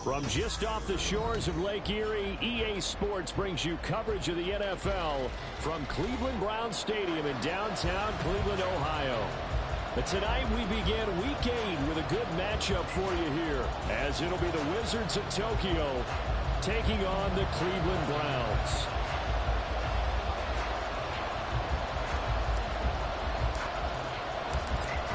From just off the shores of Lake Erie, EA Sports brings you coverage of the NFL from Cleveland Browns Stadium in downtown Cleveland, Ohio. But tonight we begin Week 8 with a good matchup for you here, as it'll be the Wizards of Tokyo taking on the Cleveland Browns.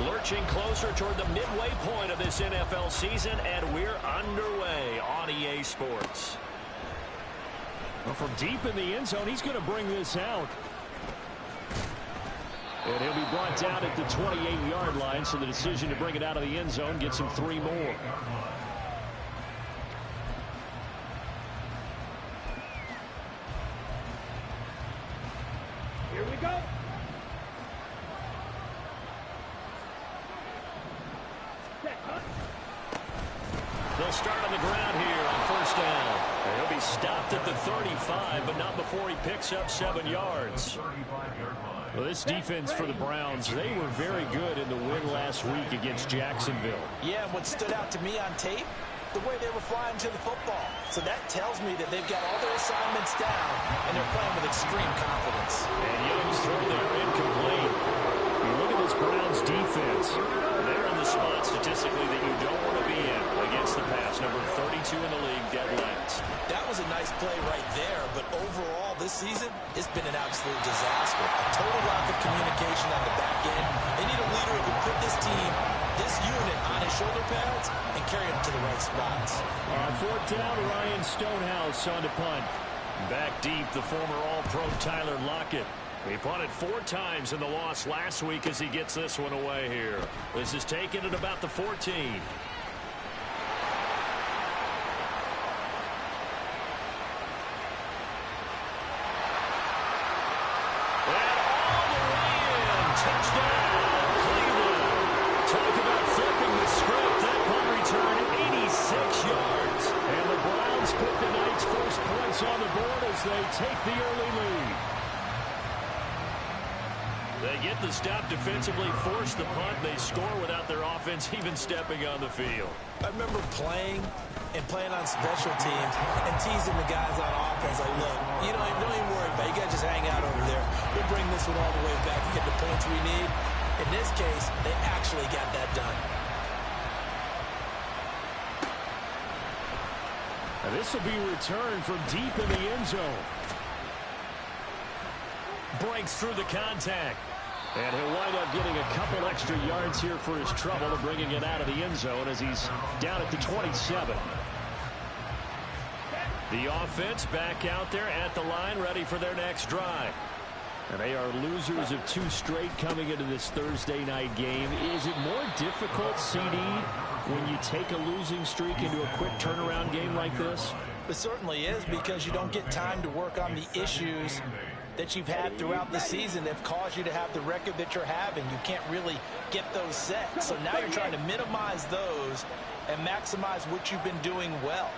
Lurching closer toward the midway point of this NFL season, and we're underway on EA Sports. Well, from deep in the end zone, he's going to bring this out. And he'll be brought down at the 28-yard line, so the decision to bring it out of the end zone gets him 3 more. Here we go. They'll start on the ground here on first down. And he'll be stopped at the 35, but not before he picks up 7 yards. Well, this defense for the Browns, they were very good in the win last week against Jacksonville. Yeah, what stood out to me on tape, the way they were flying to the football. So that tells me that they've got all their assignments down, and they're playing with extreme confidence. And Young's throw there incomplete. You look at this Browns defense. They're in the spot statistically that you don't want to be in against the pass. Number 32 in the league, dead last. That was a nice play right there, but overall this season, it's been an absolute disaster. A total lack of communication on the back end. They need a leader who can put this team, this unit, on his shoulder pads and carry them to the right spots. On fourth down, Ryan Stonehouse on to punt. Back deep, the former All-Pro Tyler Lockett. He punted 4 times in the loss last week as he gets this one away here. This is taken at about the 14. Touchdown, Cleveland. Talk about flipping the script. That punt return, 86 yards. And the Browns put the night's first points on the board as they take the early lead. They get the stop defensively, force the punt. They score without their offense even stepping on the field. I remember playing on special teams and teasing the guys on offense. Like, look, don't even worry about it. You guys just hang out over there. We'll bring this one all the way back and get the points we need. In this case, they actually got that done. Now this will be returned from deep in the end zone. Breaks through the contact. And he'll wind up getting a couple extra yards here for his trouble and bringing it out of the end zone as he's down at the 27. The offense back out there at the line, ready for their next drive. And they are losers of 2 straight coming into this Thursday night game. Is it more difficult, CD, when you take a losing streak into a quick turnaround game like this? It certainly is, because you don't get time to work on the issues that you've had throughout the season that have caused you to have the record that you're having. You can't really get those set. So now you're trying to minimize those and maximize what you've been doing well.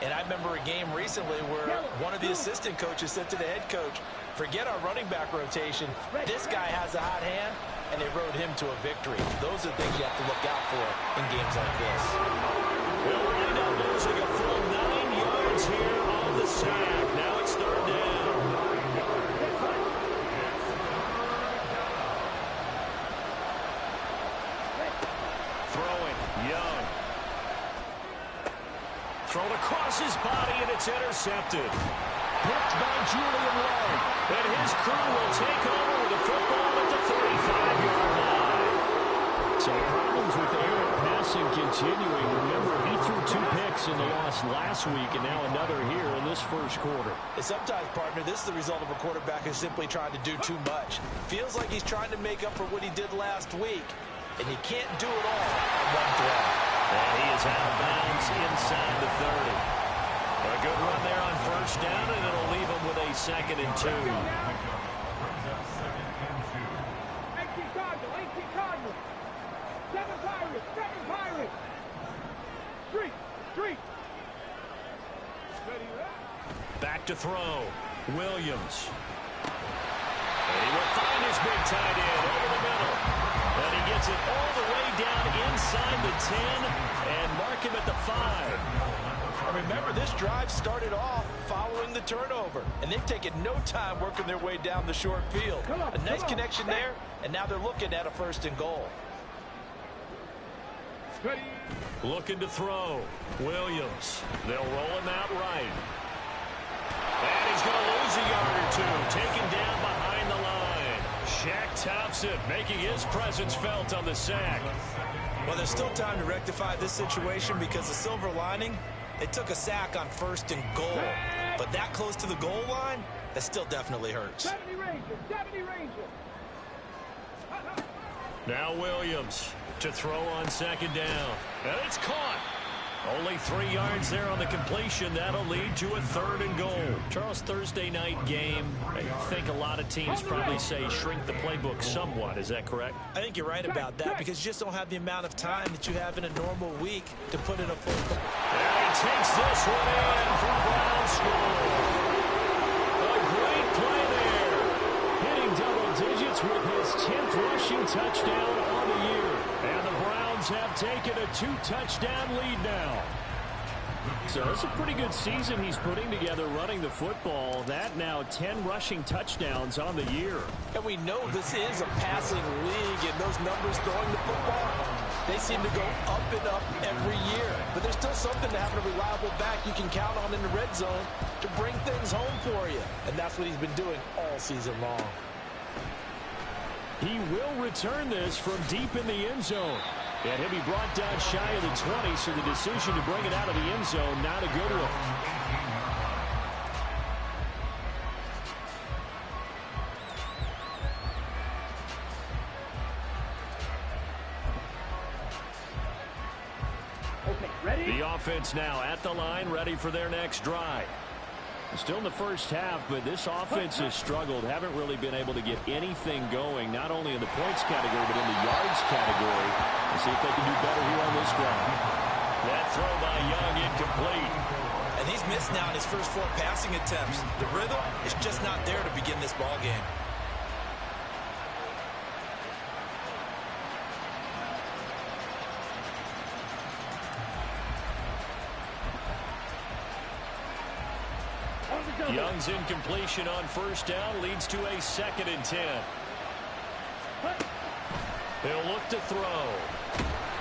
And I remember a game recently where one of the assistant coaches said to the head coach, forget our running back rotation. This guy has a hot hand, and they rode him to a victory. Those are things you have to look out for in games like this. We'll wind up losing a full 9 yards here on the sack. Now it's third down. Throwing, Young. Thrown across his body, and it's intercepted. Picked by Julian Love. And his crew will take over with the football at the 35-yard line. So problems with errant passing continuing. Remember, he threw 2 picks in the loss last week, and now another here in this first quarter. And sometimes, partner, this is the result of a quarterback who's simply trying to do too much. Feels like he's trying to make up for what he did last week, and you can't do it all on one throw. And he is out of bounds inside the 30. A good run there on first down, and it'll leave him with a 2nd and 2. 18 Cardinals. 7 Pirates. Street. Back to throw. Williams. And he will find his big tight end over the middle. And he gets it all the way down inside the 10 and mark him at the 5. And remember, this drive started off following the turnover, and they've taken no time working their way down the short field. A nice connection there, and now they're looking at a 1st and goal. Looking to throw. Williams. They'll roll him out right. And he's going to lose a yard or two. Taken down behind the line. Shaq Thompson making his presence felt on the sack. Well, there's still time to rectify this situation because the silver lining, they took a sack on 1st and goal. But that close to the goal line, that still definitely hurts. 70 Rangers, 70 Rangers. Now Williams to throw on 2nd down. And it's caught. Only 3 yards there on the completion. That'll lead to a 3rd and goal. Charles, Thursday night game, I think a lot of teams probably say shrink the playbook somewhat. Is that correct? I think you're right about that because you just don't have the amount of time that you have in a normal week to put in a full. And he takes this one in for Brown score. A great play there. Hitting double digits with his 10th rushing touchdown on the year. And the Browns have taken a 2-touchdown lead now. So it's a pretty good season he's putting together running the football. That now 10 rushing touchdowns on the year. And we know this is a passing league, and those numbers throwing the football, they seem to go up and up every year. But there's still something to having a reliable back you can count on in the red zone to bring things home for you. And that's what he's been doing all season long. He will return this from deep in the end zone. And he'll be brought down shy of the 20, so the decision to bring it out of the end zone, not a good one. Okay, ready? The offense now at the line, ready for their next drive. Still in the first half, but this offense has struggled. Haven't really been able to get anything going, not only in the points category, but in the yards category. Let's see if they can do better here on this drive. That throw by Young incomplete. And he's missed now in his first 4 passing attempts. The rhythm is just not there to begin this ball game. Young's incompletion on 1st down leads to a 2nd and 10. He'll look to throw.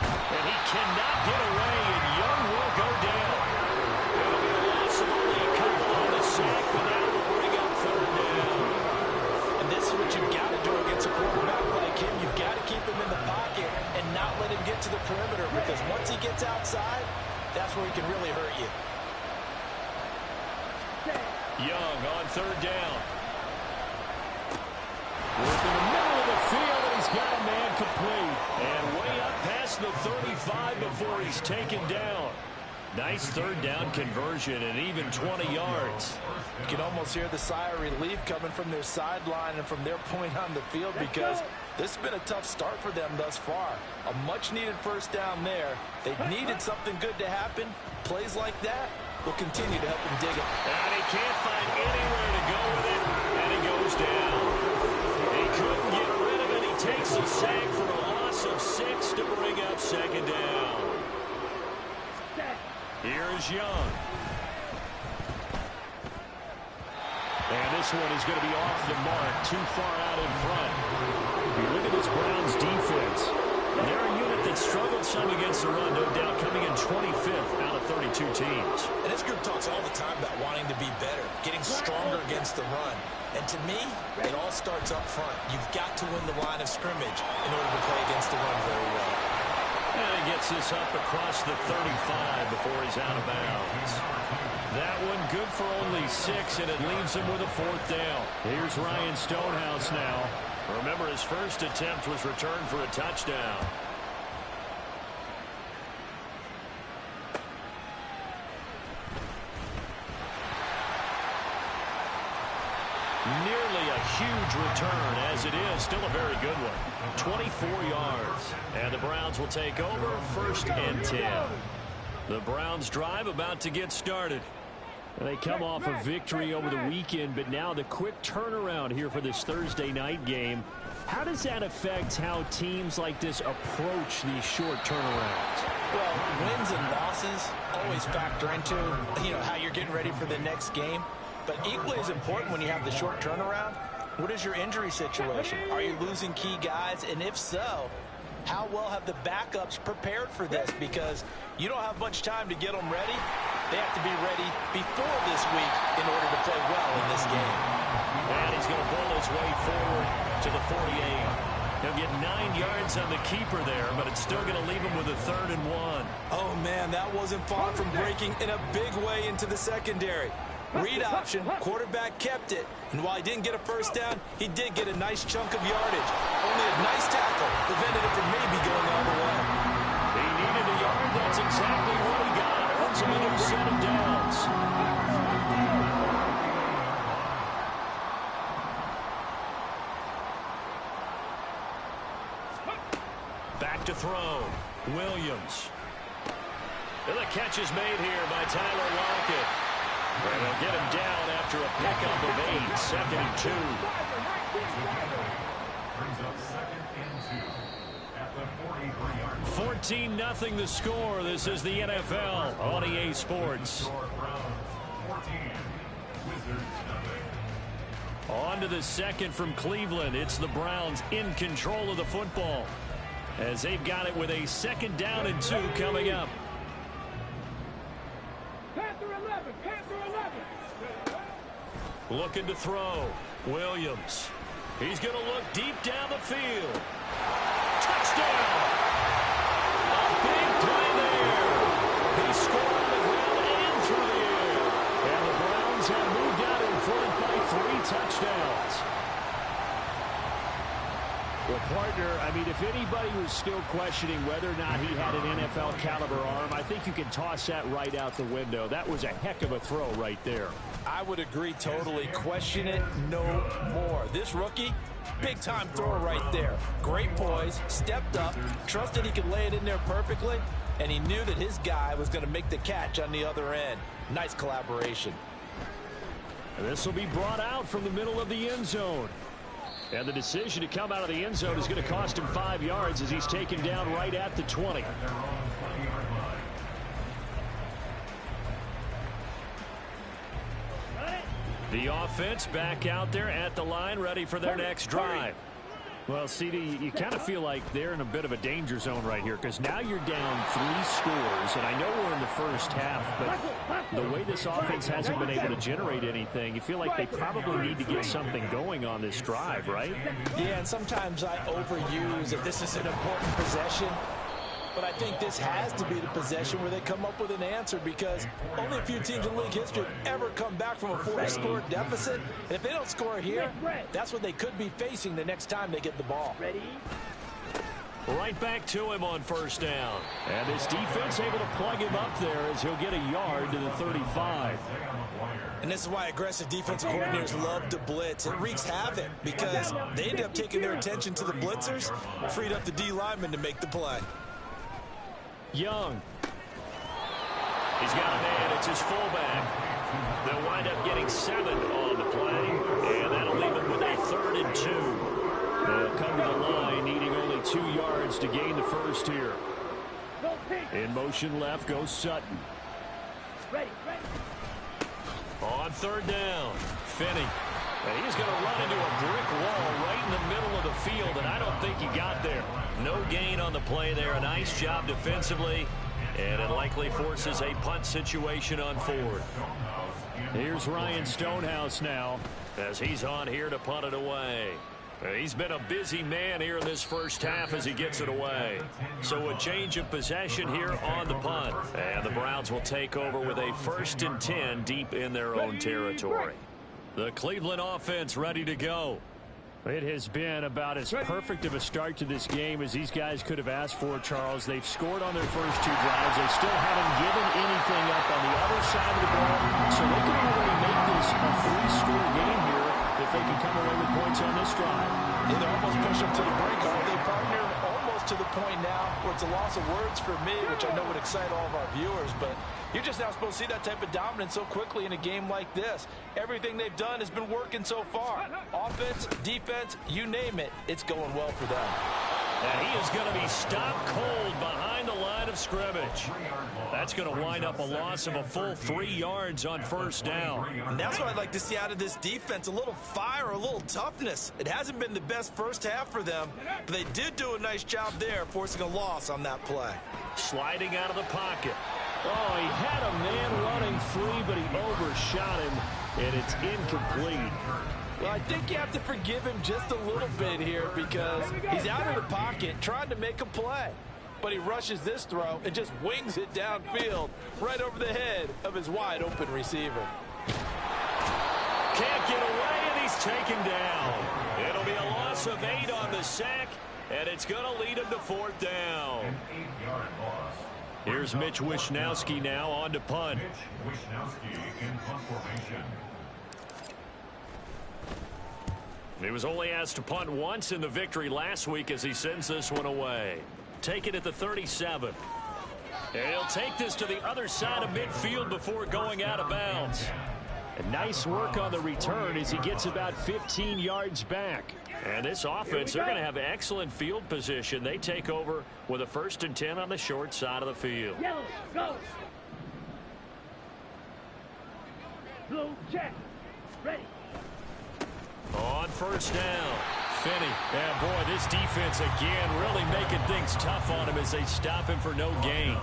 And he cannot get away, and Young will go down. It'll be a loss of only a couple on the sack, but that will bring up 3rd down. And this is what you've got to do against a quarterback like him. You've got to keep him in the pocket and not let him get to the perimeter, because once he gets outside, that's where he can really hurt you. Young on 3rd down. Working the middle of the field, and he's got a man complete. And way up past the 35 before he's taken down. Nice 3rd down conversion and even 20 yards. You can almost hear the sigh of relief coming from their sideline and from their point on the field, because this has been a tough start for them thus far. A much-needed 1st down there. They needed something good to happen. Plays like that will continue to help them dig it. And he can't find anywhere to go with it, and he goes down. He couldn't get rid of it. He takes a sack for a loss of 6 to bring up 2nd down. Here's Young. And this one is going to be off the mark, too far out in front. You look at this Browns defense. They're a unit that struggled some against the run, no doubt, coming in 25th out of 32 teams. And this group talks all the time about wanting to be better, getting stronger against the run. And to me, it all starts up front. You've got to win the line of scrimmage in order to play against the run very well. And he gets this up across the 35 before he's out of bounds. That one good for only 6, and it leaves him with a 4th down. Here's Ryan Stonehouse now. Remember, his first attempt was returned for a touchdown. Nearly a huge return, as it is still a very good one. 24 yards. And the Browns will take over 1st and 10. The Browns drive about to get started. They come off a victory over the weekend, but now the quick turnaround here for this Thursday night game. How does that affect how teams like this approach these short turnarounds? Well, wins and losses always factor into, how you're getting ready for the next game. But equally as important when you have the short turnaround, what is your injury situation? Are you losing key guys? And if so, how well have the backups prepared for this? Because you don't have much time to get them ready. They have to be ready before this week in order to play well in this game. And he's going to bowl his way forward to the 48. He'll get 9 yards on the keeper there, but it's still going to leave him with a 3rd and 1. Oh, man, that wasn't far from breaking in a big way into the secondary. Read option, quarterback kept it. And while he didn't get a first down, he did get a nice chunk of yardage. Only a nice tackle prevented it from maybe going all the way. He needed a yard. That's exactly what he got. Earns him a new set of downs. Back to throw. Williams. And the catch is made here by Tyler Lockett. And they'll get him down after a pickup of 8. 2nd and 2. Brings up 2nd and 2 at the 43-yard. 14-0 the score. This is the NFL on EA Sports. On to the second from Cleveland. It's the Browns in control of the football, as they've got it with a 2nd down and 2 coming up. Looking to throw. Williams. He's going to look deep down the field. Touchdown! A big play there. He scored on the ground and through the air. And the Browns have moved out in front by 3 touchdowns. Well, partner, I mean, if anybody was still questioning whether or not he had an NFL caliber arm, I think you can toss that right out the window. That was a heck of a throw right there. I would agree totally. Question it no more. This rookie, big-time thrower right there. Great poise, stepped up, trusted he could lay it in there perfectly, and he knew that his guy was going to make the catch on the other end. Nice collaboration. And this will be brought out from the middle of the end zone. And the decision to come out of the end zone is going to cost him 5 yards as he's taken down right at the 20. The offense back out there at the line, ready for their next drive. Well, CD, you kind of feel like they're in a bit of a danger zone right here, because now you're down 3 scores, and I know we're in the first half, but the way this offense hasn't been able to generate anything, you feel like they probably need to get something going on this drive, right? Yeah, and sometimes I overuse that this is an important possession. But I think this has to be the possession where they come up with an answer, because only a few teams in league history have ever come back from a 40-score deficit. And if they don't score here, that's what they could be facing the next time they get the ball. Right back to him on 1st down. And this defense able to plug him up there as he'll get a yard to the 35. And this is why aggressive defensive coordinators love to blitz. It wreaks havoc because they end up taking their attention to the blitzers, freed up the D lineman to make the play. Young. He's got a man. It's his fullback. They'll wind up getting 7 on the play, and that'll leave him with a 3rd and 2. They'll come to the line, needing only 2 yards to gain the first here. In motion left goes Sutton. On 3rd down, Finney. And he's going to run into a brick wall right in the middle of the field, and I don't think he got there. No gain on the play there. A nice job defensively, and it likely forces a punt situation on 4th. Here's Ryan Stonehouse now as he's on here to punt it away. He's been a busy man here in this first half as he gets it away. So a change of possession here on the punt. And the Browns will take over with a 1st and 10 deep in their own territory. The Cleveland offense ready to go. It has been about as perfect of a start to this game as these guys could have asked for, Charles. They've scored on their first 2 drives. They still haven't given anything up on the other side of the ball. So they can already make this a 3-score game here if they can come away with points on this drive. Yeah, they almost push them to the brink, aren't they, partner? Almost to the point now where it's a loss of words for me, which I know would excite all of our viewers, but you're just not supposed to see that type of dominance so quickly in a game like this. Everything they've done has been working so far. Offense, defense, you name it, it's going well for them. And he is going to be stopped cold behind the line of scrimmage. That's going to wind up a loss of a full 3 yards on first down. And that's what I'd like to see out of this defense, a little fire, a little toughness. It hasn't been the best first half for them, but they did do a nice job there, forcing a loss on that play. Sliding out of the pocket. Oh, he had a man running free, but he overshot him, and it's incomplete. Well, I think you have to forgive him just a little bit here because he's out of the pocket trying to make a play. But he rushes this throw and just wings it downfield right over the head of his wide-open receiver. Can't get away, and he's taken down. It'll be a loss of 8 on the sack, and it's going to lead him to 4th down. An 8-yard loss. Here's Mitch Wishnowsky now on to punt. Mitch Wishnowsky in punt formation. He was only asked to punt once in the victory last week as he sends this one away. Take it at the 37. And he'll take this to the other side of midfield before going out of bounds. And nice work on the return as he gets about 15 yards back. And this offense, they're going to have excellent field position. They take over with a 1st and 10 on the short side of the field. Yellow, go. Blue, check. Ready. On first down, Finney. Yeah, boy, this defense again really making things tough on him as they stop him for no gain.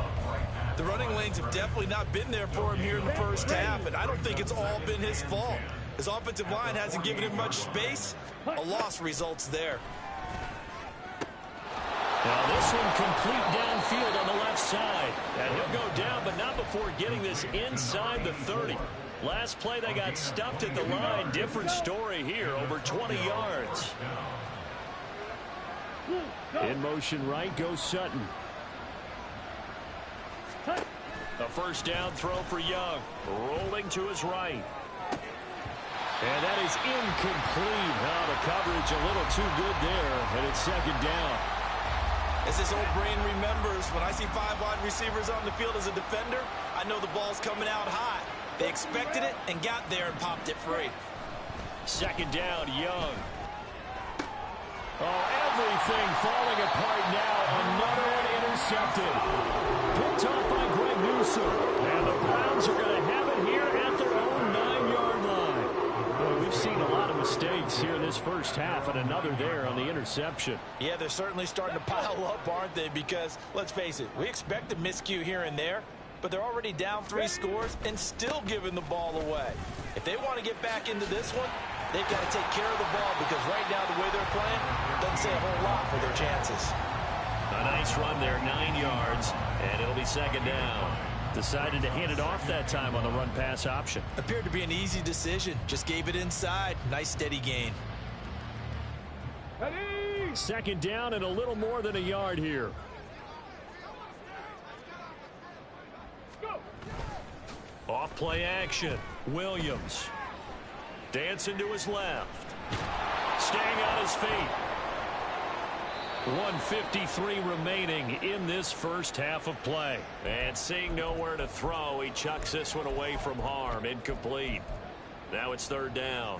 The running lanes have definitely not been there for him here in the first half, and I don't think it's all been his fault. His offensive line hasn't given him much space. A loss results there. Now this one complete downfield on the left side. And he'll go down, but not before getting this inside the 30. Last play, they got stuffed at the line. Different story here, over 20 yards. In motion right goes Sutton. A first down throw for Young. Rolling to his right. And that is incomplete. Oh, the coverage a little too good there, and it's 2nd down. As this old brain remembers, when I see 5 wide receivers on the field as a defender, I know the ball's coming out high. They expected it and got there and popped it free. 2nd down, Young. Oh, everything falling apart now. Another one intercepted. Picked off by Greg Newsome. And the Browns are going to have it here at their own 9-yard line. Boy, we've seen a lot of mistakes here in this first half, and another there on the interception. Yeah, they're certainly starting to pile up, aren't they? Because, let's face it, we expect a miscue here and there, but they're already down 3 scores and still giving the ball away. If they want to get back into this one, they've got to take care of the ball because right now the way they're playing doesn't say a whole lot for their chances. A nice run there, 9 yards, and it'll be 2nd down. Decided to hand it off that time on the run-pass option. Appeared to be an easy decision. Just gave it inside. Nice steady gain. Ready. 2nd down and a little more than a yard here. Go. Off play action. Williams. Dancing to his left. Staying on his feet. 1:53 remaining in this first half of play. And seeing nowhere to throw, he chucks this one away from harm. Incomplete. Now it's 3rd down.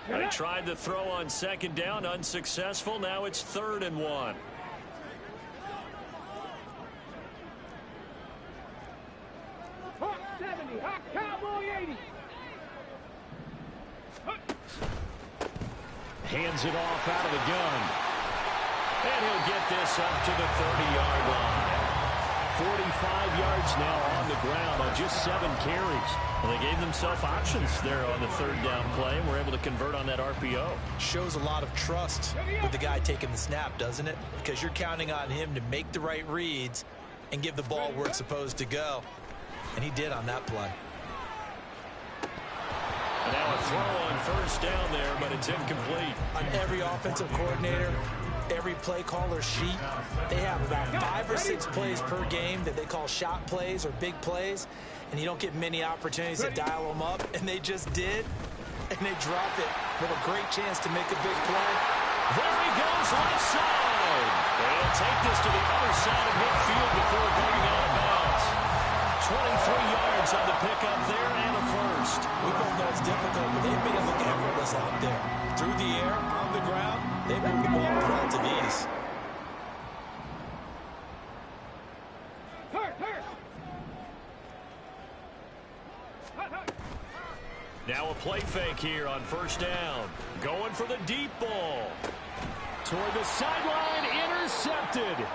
They tried to throw on 2nd down, unsuccessful. Now it's 3rd and 1. Hawk 70, Hawk Cowboy 80. Hands it off out of the gun. And he'll get this up to the 30-yard line. 45 yards now on the ground on just 7 carries. Well, they gave themselves options there on the 3rd down play and were able to convert on that RPO. Shows a lot of trust with the guy taking the snap, doesn't it? Because you're counting on him to make the right reads and give the ball where it's supposed to go. And he did on that play. And now a throw on 1st down there, but it's incomplete. On every offensive coordinator, every play caller sheet, they have about 5 or 6 plays per game that they call shot plays or big plays, and you don't get many opportunities to dial them up, and they just did, and they dropped it with a great chance to make a big play. There he goes, left side. They'll take this to the other side of midfield before going out of bounds. yards on the pickup there and a first. We both know it's difficult, but they made it look effortless out there. Through the air, on the ground, they moved the ball with relative ease. Now a play fake here on first down. Going for the deep ball. Toward the sideline, intercepted.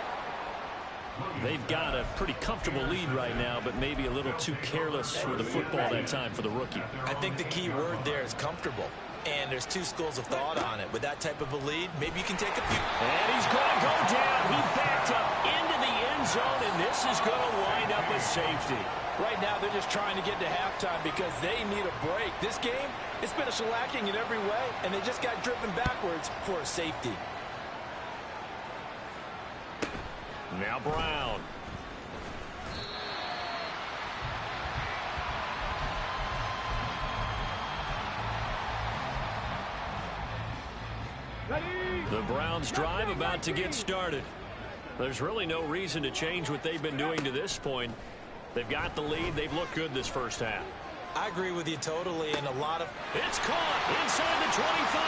They've got a pretty comfortable lead right now, but maybe a little too careless with the football that time for the rookie. I think the key word there is comfortable. And there's two schools of thought on it. With that type of a lead, maybe you can take a few. And he's going to go down. He backed up into the end zone, and this is going to wind up a safety. Right now, they're just trying to get to halftime because they need a break. This game, it's been a shellacking in every way, and they just got driven backwards for a safety. Now Brown. The Browns' drive about to get started. There's really no reason to change what they've been doing to this point. They've got the lead. They've looked good this first half. I agree with you totally, and a lot of... It's caught inside the 25.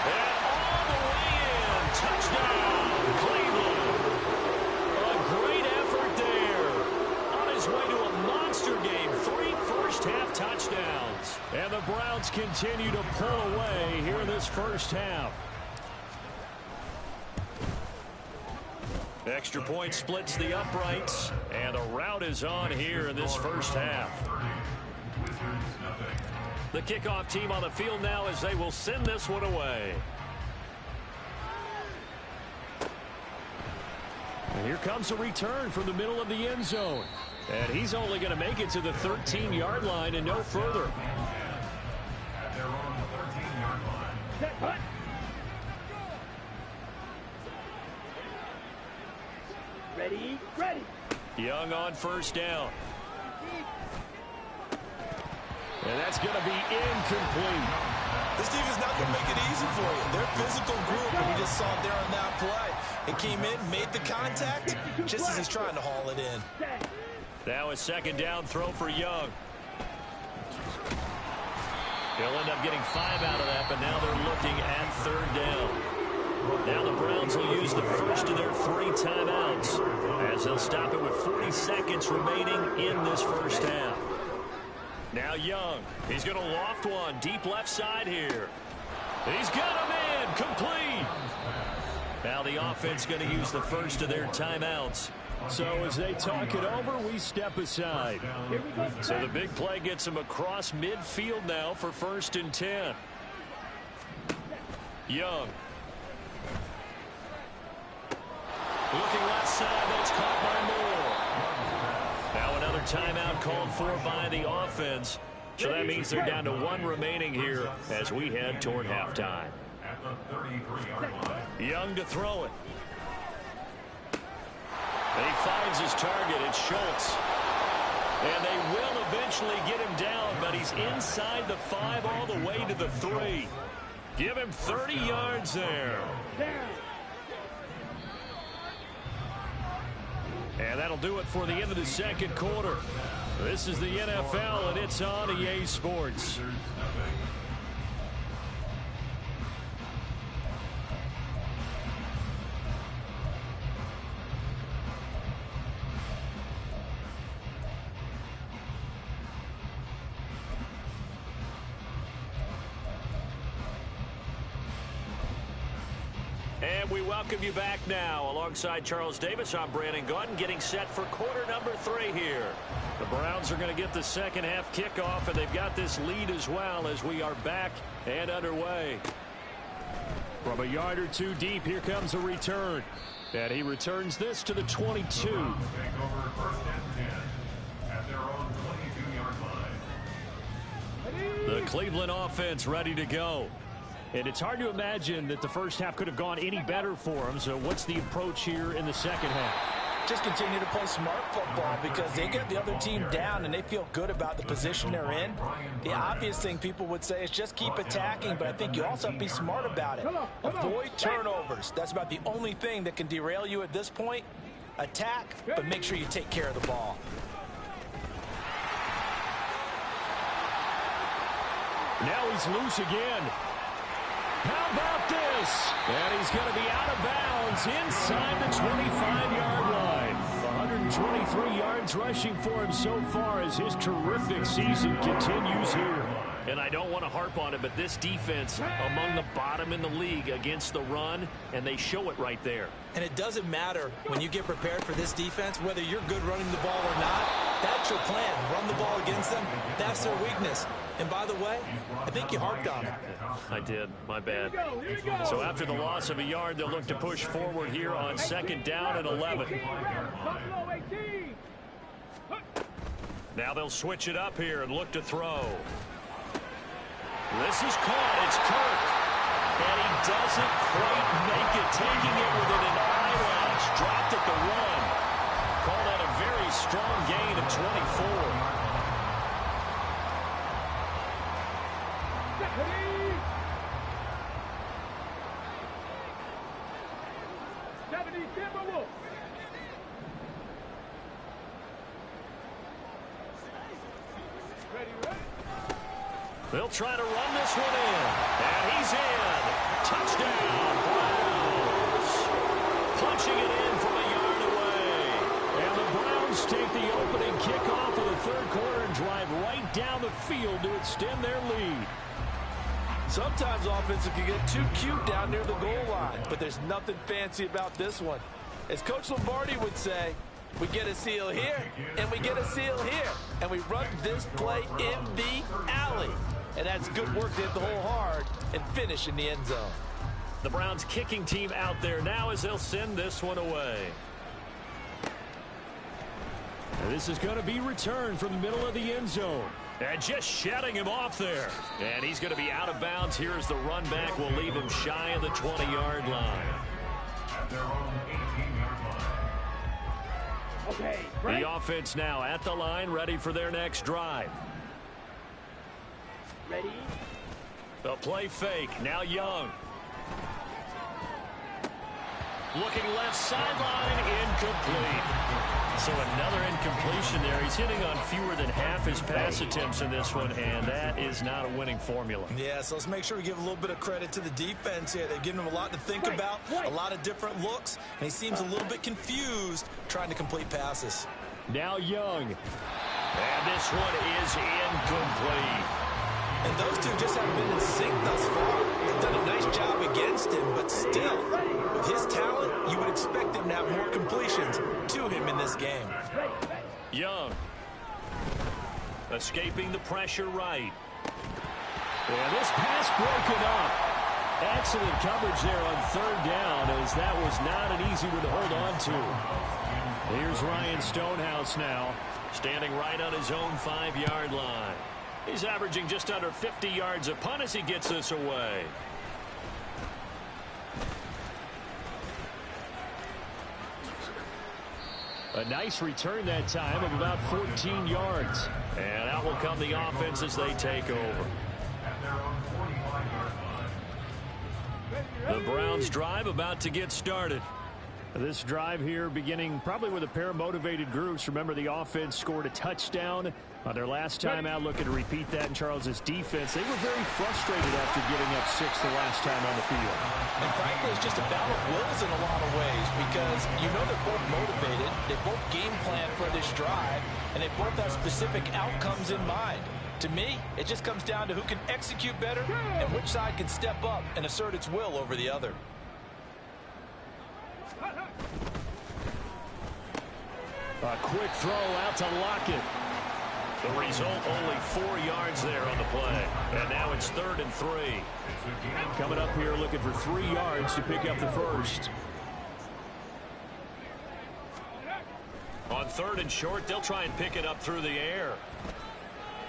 And all the way in. Touchdown, Cleveland. A great effort there. On his way to a monster game. 3 first-half touchdowns. And the Browns continue to pull away here in this first half. Extra point splits the uprights, and a rout is on here in this first half. The kickoff team on the field now as they will send this one away. And here comes a return from the middle of the end zone. And he's only going to make it to the 13-yard line and no further. At their own 13-yard line. Ready, ready. Young on first down. And that's going to be incomplete. This team is not going to make it easy for you. They're a physical group, and we just saw it there on that play. It came in, made the contact, just as he's trying to haul it in. Now a second down throw for Young. They'll end up getting 5 out of that, but now they're looking at third down. Now the Browns will use the first of their 3 timeouts as they'll stop it with 40 seconds remaining in this first half. Now Young, he's going to loft one deep left side here. He's got him in, complete. Now the offense going to use the first of their timeouts. So as they talk it over, we step aside. So the big play gets him across midfield now for 1st and 10. Young. Looking left side, that's caught by Moore. Now another timeout called for by the offense. So that means they're down to 1 remaining here as we head toward halftime. At the 33-yard line. Young to throw it. And he finds his target. It's Schultz. And they will eventually get him down, but he's inside the 5 all the way to the 3. Give him 30 yards there. And that'll do it for the end of the second quarter. This is the NFL, and it's on EA Sports. And we welcome you back now. Alongside Charles Davis, I'm Brandon Gautin, getting set for quarter number 3 here. The Browns are going to get the second half kickoff, and they've got this lead as well as we are back and underway. From a yard or 2 deep, here comes a return. And he returns this to the 22. Take over 1st and 10 at their own 22-yard line. The Cleveland offense ready to go. And it's hard to imagine that the first half could have gone any better for them. So what's the approach here in the second half? Just continue to play smart football because they get the other team down and they feel good about the position they're in. The obvious thing people would say is just keep attacking, but I think you also have to be smart about it. Avoid turnovers. That's about the only thing that can derail you at this point. Attack, but make sure you take care of the ball. Now he's loose again. How about this? And he's going to be out of bounds inside the 25-yard line. 123 yards rushing for him so far as his terrific season continues here. And I don't want to harp on it, but this defense among the bottom in the league against the run, and they show it right there. And it doesn't matter when you get prepared for this defense, whether you're good running the ball or not. That's your plan. Run the ball against them. That's their weakness. And by the way, I think you harped on it. I did. My bad. So after the loss of a yard, they'll look to push forward here on 2nd down and 11. Now they'll switch it up here and look to throw. This is caught. It's Kirk. And he doesn't quite make it, taking it within an eyelash. Dropped at the run. Called out a very strong gain of 24. They'll try to run this one in. And he's in. Touchdown, Browns. Punching it in from a yard away. And the Browns take the opening kickoff of the third quarter and drive right down the field to extend their lead. Sometimes offenses can get too cute down near the goal line, but there's nothing fancy about this one. As Coach Lombardi would say, we get a seal here, and we get a seal here, and we run this play in the alley. And that's good work to hit the hole hard and finish in the end zone. The Browns kicking team out there now as they'll send this one away. And this is going to be returned from the middle of the end zone. And just shutting him off there. And he's going to be out of bounds here as the run back will leave him shy of the 20-yard line. At their own 18-yard line. Okay, The offense now at the line, ready for their next drive. ready? The play fake. Now Young. Looking left sideline. Incomplete. So another incompletion there. He's hitting on fewer than half his pass attempts in this one, and that is not a winning formula. Yeah, so let's make sure we give a little bit of credit to the defense here. They've given him a lot to think about, a lot of different looks, and he seems a little bit confused trying to complete passes. Now Young. And this one is incomplete. And those two just haven't been in sync thus far. They've done a nice job against him, but still, with his talent, you would expect him to have more completions to him in this game. Young. Escaping the pressure right. And this pass broken up. Excellent coverage there on 3rd down, as that was not an easy one to hold on to. Here's Ryan Stonehouse now, standing right on his own 5-yard line. He's averaging just under 50 yards a punt as he gets this away. A nice return that time of about 14 yards. And out will come the offense as they take over. At their own 45-yard line. The Browns drive about to get started. This drive here beginning probably with a pair of motivated groups. Remember, the offense scored a touchdown on their last time out. Looking to repeat that in Charles's defense. They were very frustrated after giving up 6 the last time on the field. And frankly, it's just a battle of wills in a lot of ways, because you know they're both motivated, they both game plan for this drive, and they both have specific outcomes in mind. To me, it just comes down to who can execute better and which side can step up and assert its will over the other. A quick throw out to Lockett. The result, only 4 yards there on the play. And now it's 3rd and 3. Coming up here looking for 3 yards to pick up the first. On 3rd and short, they'll try and pick it up through the air.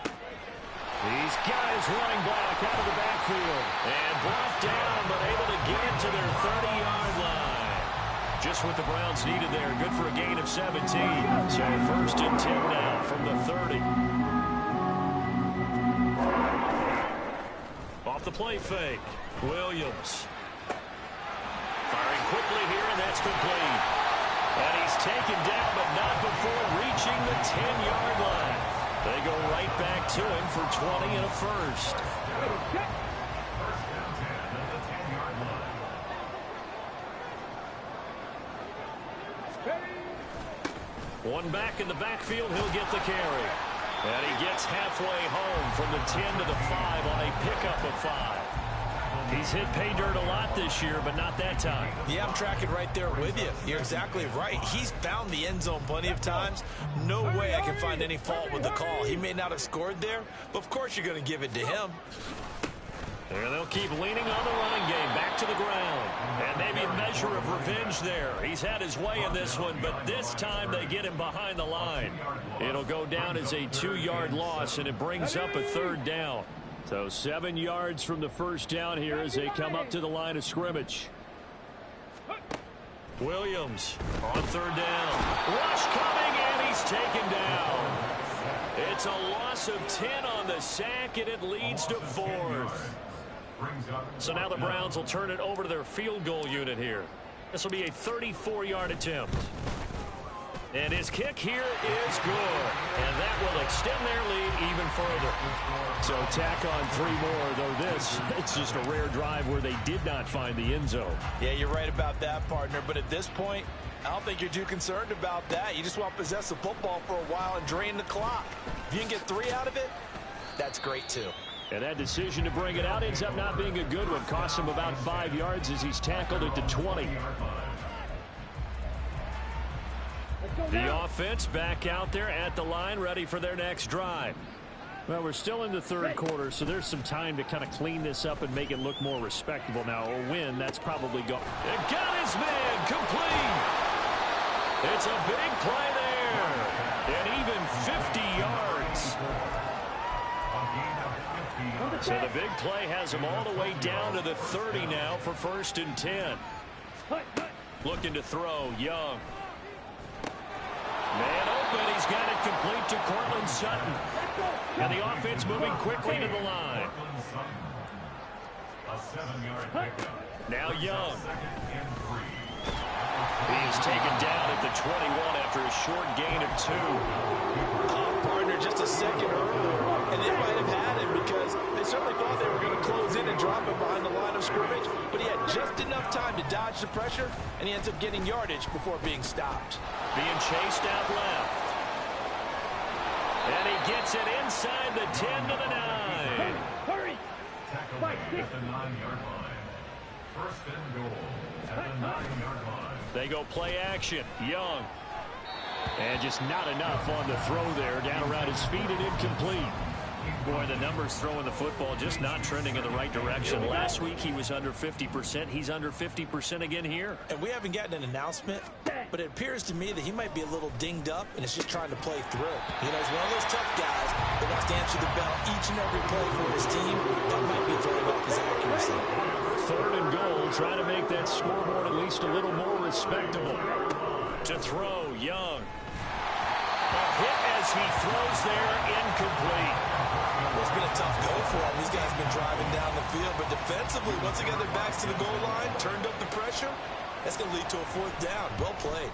He's got his running back out of the backfield. And brought down, but able to get it to their 30-yard line. Just what the Browns needed there. Good for a gain of 17. So 1st and 10 now from the 30. Off the play fake. Williams. Firing quickly here, and that's complete. And he's He's taken down, but not before reaching the 10-yard line. They go right back to him for 20 and a first. First down 10 at the 10-yard line. One back in the backfield, he'll get the carry. And he gets halfway home from the 10 to the 5 on a pickup of 5. He's hit pay dirt a lot this year, but not that time. Yeah, I'm tracking right there with you. You're exactly right. He's found the end zone plenty of times. No way I can find any fault with the call. He may not have scored there, but of course you're going to give it to him. And they'll keep leaning on the running game back to the ground. And maybe a measure of revenge there. He's had his way in this one, but this time they get him behind the line. It'll go down as a 2-yard loss, and it brings up a third down. So 7 yards from the first down here as they come up to the line of scrimmage. Williams on third down. Rush coming, and he's taken down. It's a loss of 10 on the sack, and it leads to 4th. So now the Browns will turn it over to their field goal unit here. This will be a 34-yard attempt. And his kick here is good. And that will extend their lead even further. So tack on 3 more, though it's just a rare drive where they did not find the end zone. Yeah, you're right about that, partner. But at this point, I don't think you're too concerned about that. You just want to possess the football for a while and drain the clock. If you can get 3 out of it, that's great too. And that decision to bring it out ends up not being a good one. Costs him about 5 yards as he's tackled at the 20. The offense back out there at the line, ready for their next drive. Well, we're still in the third quarter, so there's some time to kind of clean this up and make it look more respectable. Now, a win, that's probably gone. It got his man complete. It's a big play there. And even 50 yards. So the big play has him all the way down to the 30 now for 1st and 10. Looking to throw, Young. Man open, he's got it complete to Cortland Sutton. And the offense moving quickly to the line. A 7-yard pickup. Now Young. 2nd and 3. He is taken down at the 21 after a short gain of 2. Partner, just a second earlier, and they might have had him because they certainly thought they were going to close in and drop him behind the line of scrimmage, but he had just enough time to dodge the pressure, and he ends up getting yardage before being stopped. Being chased out left. And he gets it inside the 10 to the 9. Hurry! Tackle at the 9-yard line. 1st and goal at the 9-yard line. They go play action. Young. And just not enough on the throw there. Down around his feet and incomplete. Boy, the numbers throwing the football just not trending in the right direction. Last week he was under 50%. He's under 50% again here. And we haven't gotten an announcement, but it appears to me that he might be a little dinged up and is just trying to play through. You know, he's one of those tough guys that wants to answer the bell each and every play for his team. That might be throwing off his accuracy. 3rd and goal. Try to make that scoreboard at least a little more respectable. To throw, Young. A hit as he throws there, incomplete. Well, it's been a tough go for him. These guys have been driving down the field, but defensively, once they got their backs to the goal line, turned up the pressure, that's going to lead to a 4th down. Well played.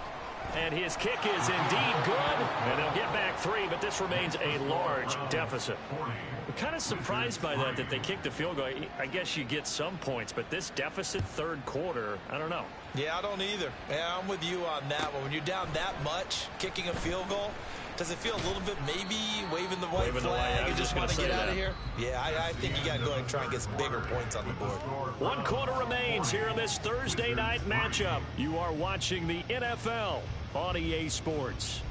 And his kick is indeed good, and they'll get back 3, but this remains a large deficit. I'm kind of surprised by that they kicked the field goal. I guess you get some points, but this deficit 3rd quarter, I don't know. Yeah, I don't either. Yeah, I'm with you on that one. When you're down that much, kicking a field goal, does it feel a little bit maybe waving the white flag and just want to get out of here? Yeah, I think you got to go ahead and try and get some bigger points on the board. 1 quarter remains here in this Thursday night matchup. You are watching the NFL on EA Sports.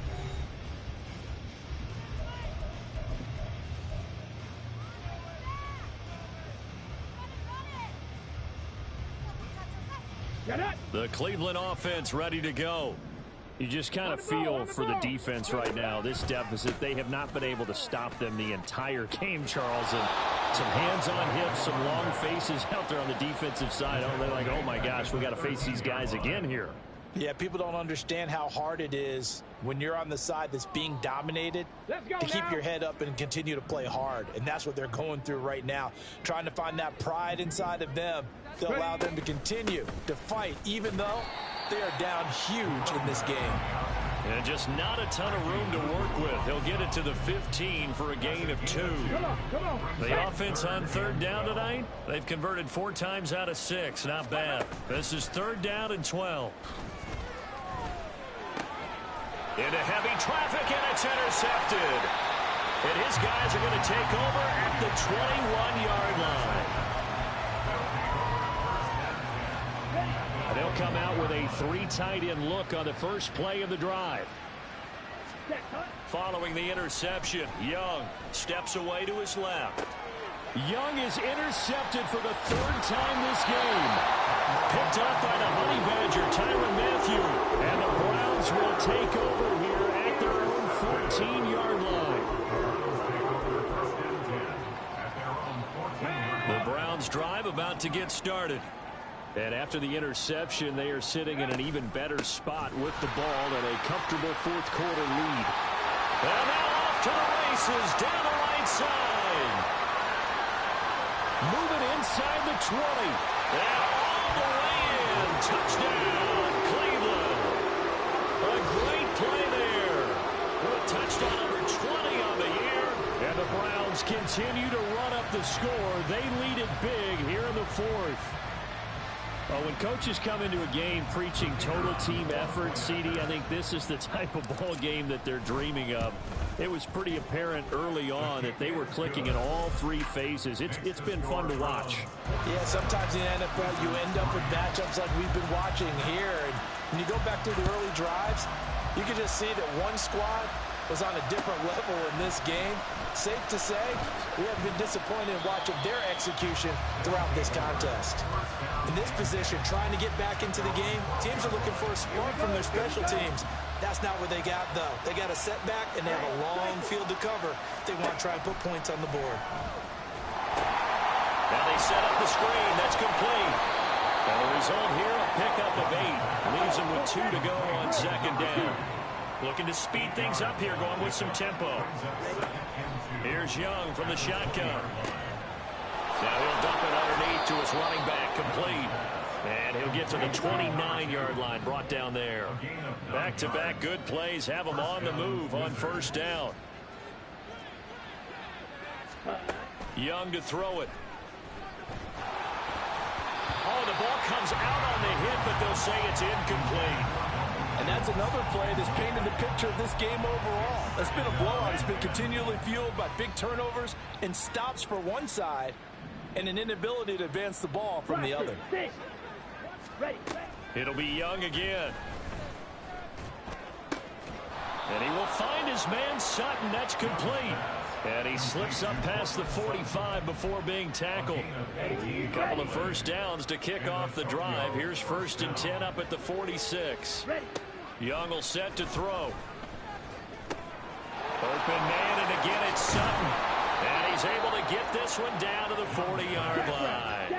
The Cleveland offense ready to go. You just kind of feel for the defense right now. This deficit, they have not been able to stop them the entire game, Charles. And some hands on hips, some long faces out there on the defensive side. Oh, they're like, oh my gosh, we got to face these guys again here. Yeah, people don't understand how hard it is when you're on the side that's being dominated to keep your head up and continue to play hard. And that's what they're going through right now, trying to find that pride inside of them to allow them to continue to fight, even though they are down huge in this game. And just not a ton of room to work with. He'll get it to the 15 for a gain of 2. The offense on third down tonight, they've converted 4 times out of 6. Not bad. This is third down and 12. Into heavy traffic, and it's intercepted. And his guys are going to take over at the 21-yard line. And they'll come out with a 3 tight end look on the first play of the drive. Following the interception, Young steps away to his left. Young is intercepted for the 3rd time this game. Picked up by the Honey Badger, Tyrann Mathieu. And the Browns will take over here at their own 14-yard line. The Browns drive about to get started. And after the interception, they are sitting in an even better spot with the ball and a comfortable 4th quarter lead. And now off to the races down the right side. Moving inside the 20. And all the way in. Touchdown, Cleveland. A great play there. With touchdown number 20 on the year. And the Browns continue to run up the score. They lead it big here in the 4th. Well, when coaches come into a game preaching total team effort, CD, I think this is the type of ball game that they're dreaming of. It was pretty apparent early on that they were clicking in all 3 phases. It's been fun to watch. Yeah, sometimes in the NFL you end up with matchups like we've been watching here. And when you go back to the early drives, you can just see that one squad was on a different level in this game. Safe to say, we haven't been disappointed in watching their execution throughout this contest. In this position, trying to get back into the game, teams are looking for a spark from their special teams. That's not what they got, though. They got a setback, and they have a long field to cover if they want to try and put points on the board. Now they set up the screen. That's complete. And the result here, a pickup of 8. Leaves them with 2 to go on 2nd down. Looking to speed things up here, going with some tempo. Here's Young from the shotgun. Now he'll dump it underneath to his running back, complete. And he'll get to the 29-yard line, brought down there. Back-to-back good plays have him on the move on 1st down. Young to throw it. Oh, the ball comes out on the hit, but they'll say it's incomplete. And that's another play that's painted the picture of this game overall. It's been a blowout. It's been continually fueled by big turnovers and stops for one side and an inability to advance the ball from the other. It'll be Young again. And he will find his man Sutton. That's complete. And he slips up past the 45 before being tackled. A couple of 1st downs to kick off the drive. Here's 1st and 10 up at the 46. Young will set to throw. Open man, and again it's Sutton. And he's able to get this one down to the 40-yard line.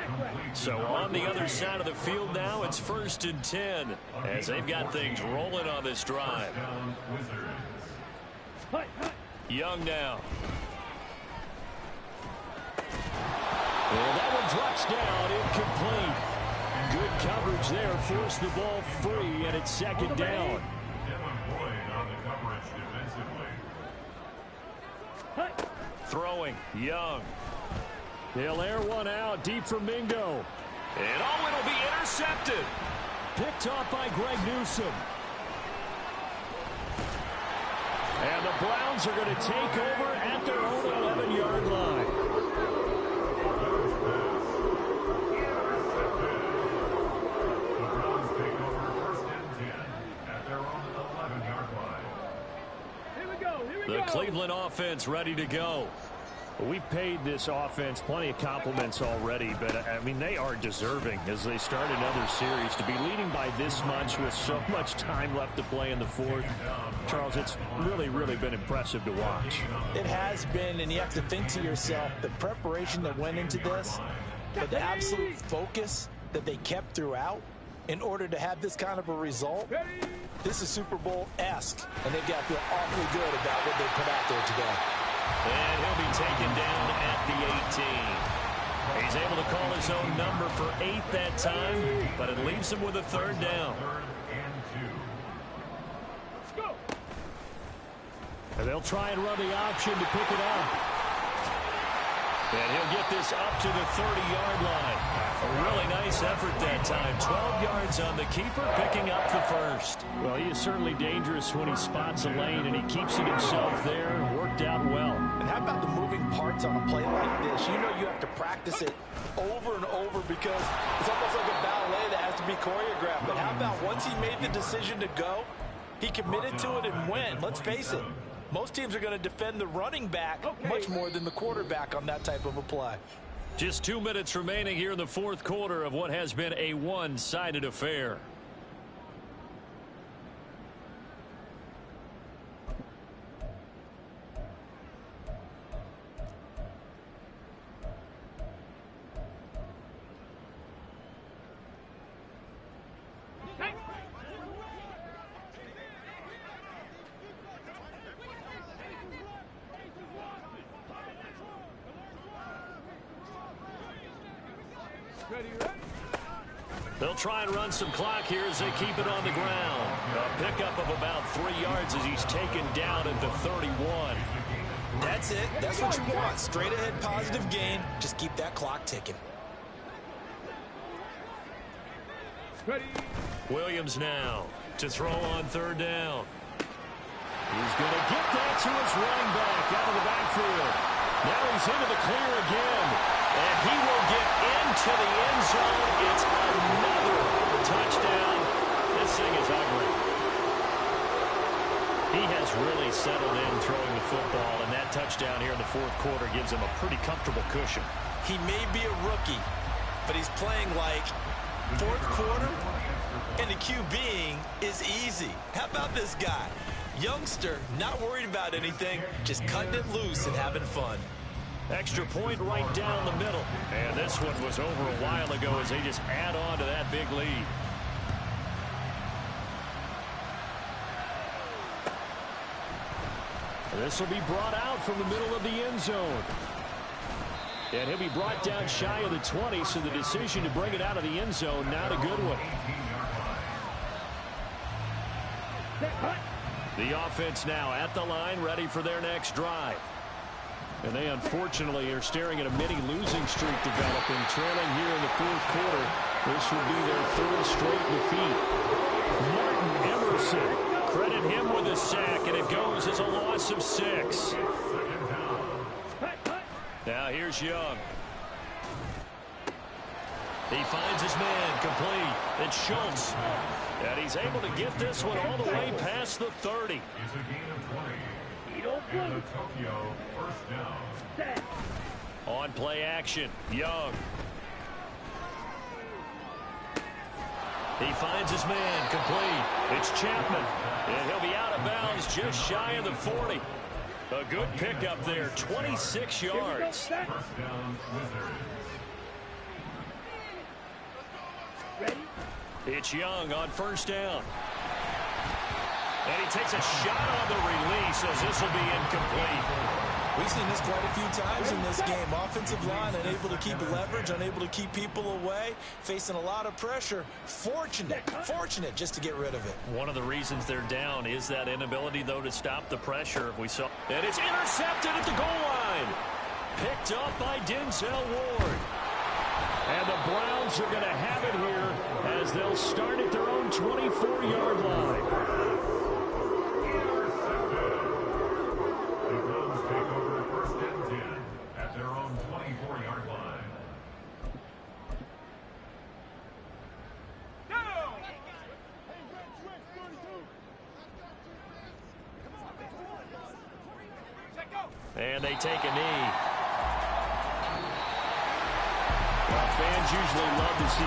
So on the other side of the field now, it's 1st and 10 as they've got things rolling on this drive. Young now. And that one drops down, incomplete. Good coverage there, forced the ball free, and it's 2nd down. Throwing, Young. They'll air one out deep for Mingo. And oh, it'll be intercepted. Picked off by Greg Newsome. And the Browns are going to take over at their own 11-yard line. The Browns take over 1st and 10 at their own 11-yard line. Here we The go. Cleveland offense ready to go. We've paid this offense plenty of compliments already, but, I mean, they are deserving as they start another series. To be leading by this much with so much time left to play in the 4th, Charles, it's really, really been impressive to watch. It has been, and you have to think to yourself, the preparation that went into this, but the absolute focus that they kept throughout, in order to have this kind of a result. This is Super Bowl-esque, and they've got to feel awfully good about what they put out there today. And he'll be taken down at the 18. He's able to call his own number for 8 that time, but it leaves him with a 3rd down. Let's go. And they'll try and run the option to pick it up. And he'll get this up to the 30-yard line. A really nice effort that time. 12 yards on the keeper, picking up the 1st. Well, he is certainly dangerous when he spots a lane, and he keeps it himself there. Worked out well. And how about the moving parts on a play like this? You know you have to practice it over and over because it's almost like a ballet that has to be choreographed. But how about once he made the decision to go, he committed to it and went. Let's face it. Most teams are going to defend the running back much more than the quarterback on that type of a play. Just 2 minutes remaining here in the 4th quarter of what has been a one-sided affair. They'll try and run some clock here as they keep it on the ground. A pickup of about 3 yards as he's taken down at the 31. That's it. That's what you want. Straight ahead positive gain. Just keep that clock ticking. Williams now to throw on 3rd down. He's going to get that to his running back out of the backfield. Now he's into the clear again. And he will get into the end zone. It's another touchdown. This thing is ugly. He has really settled in throwing the football, and that touchdown here in the 4th quarter gives him a pretty comfortable cushion. He may be a rookie, but he's playing like 4th quarter, and the QBing is easy. How about this guy? Youngster, not worried about anything, just cutting it loose and having fun. Extra point right down the middle. And this one was over a while ago as they just add on to that big lead. This will be brought out from the middle of the end zone. And he'll be brought down shy of the 20, so the decision to bring it out of the end zone, not a good one. The offense now at the line, ready for their next drive. And they unfortunately are staring at a mini losing streak developing, trailing here in the 4th quarter. This would be their 3rd straight defeat. Martin Emerson, credit him with a sack, and it goes as a loss of 6. Now here's Young. He finds his man complete. It's Schultz. And he's able to get this one all the way past the 30. It's a gain of 20. And the Tokyo 1st down. On play action, Young. He finds his man complete. It's Chapman. And he'll be out of bounds just shy of the 40. A good pickup there, 26 yards. 1st down, Wizards. It's Young on 1st down. And he takes a shot on the release as this will be incomplete. We've seen this quite a few times in this game. Offensive line unable to keep leverage, unable to keep people away, facing a lot of pressure. Fortunate just to get rid of it. One of the reasons they're down is that inability, though, to stop the pressure. We saw, and it's intercepted at the goal line. Picked up by Denzel Ward. And the Browns are going to have it here as they'll start at their own 24-yard line. And they take a knee. Well, fans usually love to see